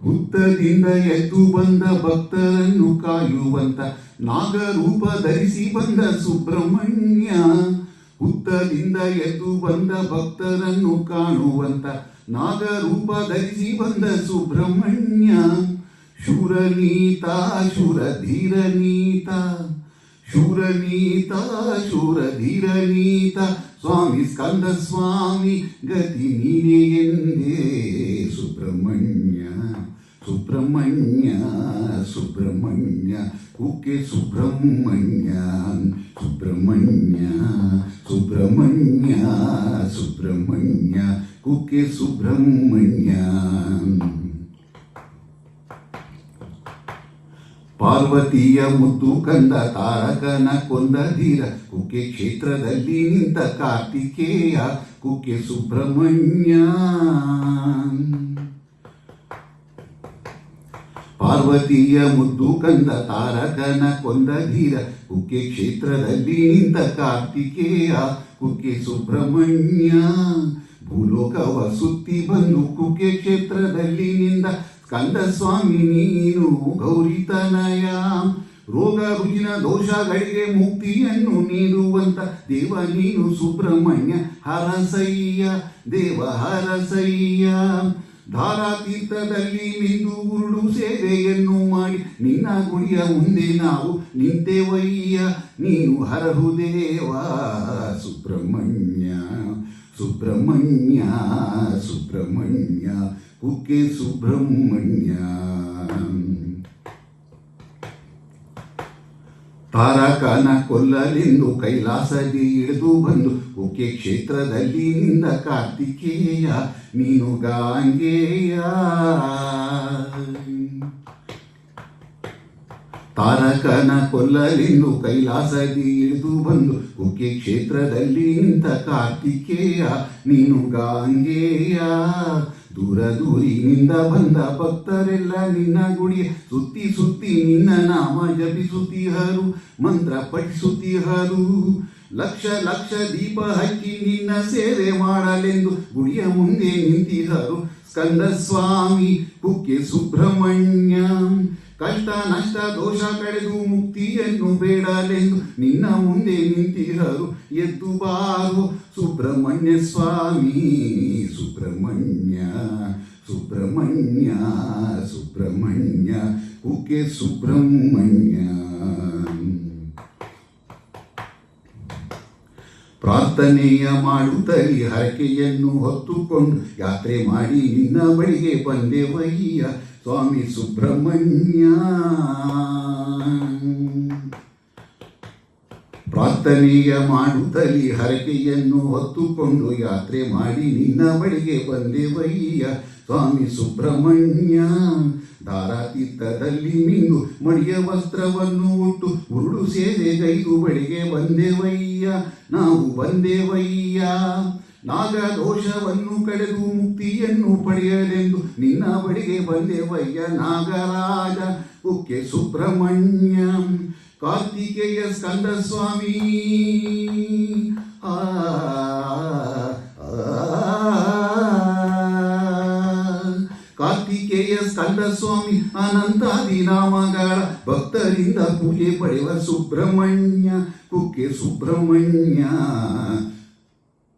ಹುತ್ತದಿಂದ ಎದ್ದು ಬಂದ ಭಕ್ತರನ್ನು ಕಾಯುವಂತ ನಾಗರೂಪ ಧರಿಸಿ ಬಂದ ಸುಬ್ರಹ್ಮಣ್ಯ. ಹುತ್ತದಿಂದ ಎದ್ದು ಬಂದ ಭಕ್ತರನ್ನು ಕಾಣುವಂತ ನಾಗರೂಪ ಧರಿಸಿ ಬಂದ ಸುಬ್ರಹ್ಮಣ್ಯ. ಶೂರನೀತ ಶೂರಧೀರನೀತ ಶೂರನೀತ ಶೂರಧೀರನೀತ ಸ್ವಾಮಿ ಸ್ಕಂದ ಸ್ವಾಮಿ ಗತಿ ನೀನೇ ಎಂದೇ. ಸುಬ್ರಹ್ಮಣ್ಯ ಸುಬ್ರಹ್ಮಣ್ಯ ಸುಬ್ರಹ್ಮಣ್ಯ ಕುಕ್ಕೆ ಸುಬ್ರಹ್ಮಣ್ಯ ಸುಬ್ರಹ್ಮಣ್ಯ ಸುಬ್ರಹ್ಮಣ್ಯ ಸುಬ್ರಹ್ಮಣ್ಯ ಕುಕ್ಕೆ ಸುಬ್ರಹ್ಮಣ್ಯ. ಪಾರ್ವತಿಯ ಮುದ್ದು ಕಂದ ತಾರಕನ ಕೊಂದ ಧೀರ ಕುಕ್ಕೆ ಕ್ಷೇತ್ರದಲ್ಲಿ ನಿಂತ ಕಾರ್ತಿಕೇಯ ಕುಕ್ಕೆ ಸುಬ್ರಹ್ಮಣ್ಯ. ಪಾರ್ವತಿಯ ಮುದ್ದು ಕಂದ ತಾರಕನ ಕೊಂದ ಧೀರ ಕುಕ್ಕೆ ಕ್ಷೇತ್ರದಲ್ಲಿ ನಿಂತ ಕಾರ್ತಿಕೇಯ ಕುಕ್ಕೆ ಸುಬ್ರಹ್ಮಣ್ಯ. ಭೂಲೋಕವ ಸುತ್ತಿ ಬಂದು ಕುಕ್ಕೆ ಕ್ಷೇತ್ರದಲ್ಲಿ ನಿಂದ ಸ್ಕಂದ ಸ್ವಾಮಿ ನೀನು ಗೌರಿತನಯ. ರೋಗ ರುಜಿನ ದೋಷಗಳಿಗೆ ಮುಕ್ತಿಯನ್ನು ನೀಡುವಂತ ದೇವ ನೀನು ಸುಬ್ರಹ್ಮಣ್ಯ ಹರಸಯ್ಯ ದೇವ ಹರಸಯ್ಯ. ಧಾರಾತೀರ್ಥದಲ್ಲಿ ಮಿಂದು ಉರುಳು ಸೇವೆಯನ್ನು ಮಾಡಿ ನಿನ್ನ ಗುಡಿಯ ಮುಂದೆ ನಾವು ನಿಂತೆವಯ್ಯ. ನೀನು ಹರಹು ದೇವ ಸುಬ್ರಹ್ಮಣ್ಯ ಸುಬ್ರಹ್ಮಣ್ಯ ಸುಬ್ರಹ್ಮಣ್ಯ ಕುಕ್ಕೆ ಸುಬ್ರಹ್ಮಣ್ಯ. ತಾರಕನ ಕೊಲ್ಲಲೆಂದು ಕೈಲಾಸದಿ ಇಳಿದು ಬಂದು ಕುಕ್ಕೆ ಕ್ಷೇತ್ರದಲ್ಲಿ ನಿಂದ ಕಾರ್ತಿಕೇಯ ನೀನು ಗಾಂಗೇಯ. ತಾರಕನ ಕೊಲ್ಲಲೆಂದು ಕೈಲಾಸದಿ ಇಳಿದು ಬಂದು ಕುಕ್ಕೆ ಕ್ಷೇತ್ರದಲ್ಲಿ ನಿಂತ ಕಾರ್ತಿಕೇಯ ನೀನು ಗಾಂಗೇಯ. ದೂರ ದೂರಿನಿಂದ ಬಂದ ಭಕ್ತರೆಲ್ಲ ನಿನ್ನ ಗುಡಿಯ ಸುತ್ತಿ ಸುತ್ತಿ ನಿನ್ನ ನಾಮ ಜಪಿಸುತ್ತಿಹರು ಮಂತ್ರ ಪಠಿಸುತ್ತಿಹರು. ಲಕ್ಷ ಲಕ್ಷ ದೀಪ ಹಚ್ಚಿ ನಿನ್ನ ಸೇವೆ ಮಾಡಲೆಂದು ಗುಡಿಯ ಮುಂದೆ ನಿಂತಿಹರು ಸ್ಕಂದ ಸ್ವಾಮಿ ಕುಕ್ಕೆ ಸುಬ್ರಹ್ಮಣ್ಯ. ಕಷ್ಟ ನಷ್ಟ ದೋಷ ಕಳೆದು ಮುಕ್ತಿಯನ್ನು ಬೇಡಲೆಂದು ನಿನ್ನ ಮುಂದೆ ನಿಂತಿಹರು ಎದ್ದು ಬಾರು ಸುಬ್ರಹ್ಮಣ್ಯ ಸ್ವಾಮಿ ಸುಬ್ರಹ್ಮಣ್ಯ ಸುಬ್ರಹ್ಮಣ್ಯ ಸುಬ್ರಹ್ಮಣ್ಯ ಕುಕ್ಕೆ ಸುಬ್ರಹ್ಮಣ್ಯ. ಪ್ರಾರ್ಥನೆಯ ಮಾಡುತ್ತಲಿ ಹರಕೆಯನ್ನು ಹೊತ್ತುಕೊಂಡು ಯಾತ್ರೆ ಮಾಡಿ ನಿನ್ನ ಬಳಿಗೆ ಬಂದೆವಯ್ಯ ಸ್ವಾಮಿ ಸುಬ್ರಹ್ಮಣ್ಯ. ಪ್ರಾರ್ಥನೆಯ ಮಾಡುತ್ತಲಿ ಹರಕೆಯನ್ನು ಹೊತ್ತುಕೊಂಡು ಯಾತ್ರೆ ಮಾಡಿ ನಿನ್ನ ಬಳಿಗೆ ಬಂದೆವಯ್ಯ ಸ್ವಾಮಿ ಸುಬ್ರಹ್ಮಣ್ಯ. ಧಾರಾತೀರ್ಥದಲ್ಲಿ ಮಿಂದು ಮಡಿಯ ವಸ್ತ್ರವನ್ನು ಉಟ್ಟು ಉರುಳು ಸೇವೆ ಗೈದು ಬಳಿಗೆ ಬಂದೆವಯ್ಯ ನಾವು ಬಂದೆವಯ್ಯ. ನಾಗದೋಷವನ್ನು ಕಳೆದು ಮುಕ್ತಿಯನ್ನು ಪಡೆಯಲೆಂದು ನಿನ್ನ ಬಳಿಗೆ ಬಂದೆವಯ್ಯ ನಾಗರಾಜ ಕುಕ್ಕೆ ಸುಬ್ರಹ್ಮಣ್ಯ. ಕಾರ್ತಿಕೇಯ ಸ್ಕಂದ ಸ್ವಾಮಿ ಕಾರ್ತಿಕೇಯ ಸ್ಕಂದ ಸ್ವಾಮಿ ಅನಂತಾದಿ ನಾಮಗಳ ಭಕ್ತರಿಂದ ಪೂಜೆ ಪಡೆಯುವ ಸುಬ್ರಹ್ಮಣ್ಯ ಕುಕ್ಕೆ ಸುಬ್ರಹ್ಮಣ್ಯ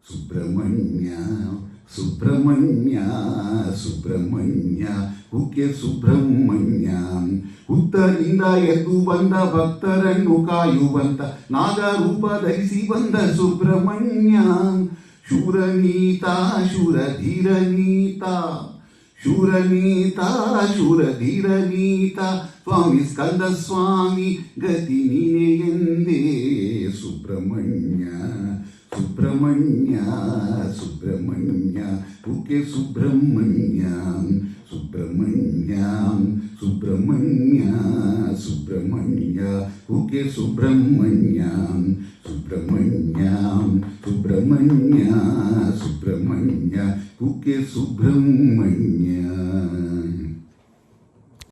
ಸುಬ್ರಹ್ಮಣ್ಯ ಸುಬ್ರಹ್ಮಣ್ಯ ಸುಬ್ರಹ್ಮಣ್ಯ ಕುಕ್ಕೆ ಸುಬ್ರಹ್ಮಣ್ಯ. ಹುತ್ತರಿಂದ ಎದ್ದು ಬಂದ ಭಕ್ತರನ್ನು ಕಾಯುವಂತ ನಾಗರೂಪ ಧರಿಸಿ ಬಂದ ಸುಬ್ರಹ್ಮಣ್ಯ. ಶೂರನೀತ ಶೂರಧೀರನೀತ ಶೂರನೀತ ಶೂರಧೀರನೀತ ಸ್ವಾಮಿ ಸ್ಕಂದ ಸ್ವಾಮಿ ಗತಿ ನೀನೇ ಎಂದೇ. ಸುಬ್ರಹ್ಮಣ್ಯ ಸುಬ್ರಹ್ಮಣ್ಯ ಸುಬ್ರಹ್ಮಣ್ಯ ಕುಕ್ಕೆ ಸುಬ್ರಹ್ಮಣ್ಯ ಸುಬ್ರಹ್ಮಣ್ಯ ಸುಬ್ರಹ್ಮಣ್ಯ ಸುಬ್ರಹ್ಮಣ್ಯ ಕುಕ್ಕೆ ಸುಬ್ರಹ್ಮಣ್ಯ ಸುಬ್ರಹ್ಮಣ್ಯ ಸುಬ್ರಹ್ಮಣ್ಯ ಸುಬ್ರಹ್ಮಣ್ಯ ಕುಕ್ಕೆ ಸುಬ್ರಹ್ಮಣ್ಯ.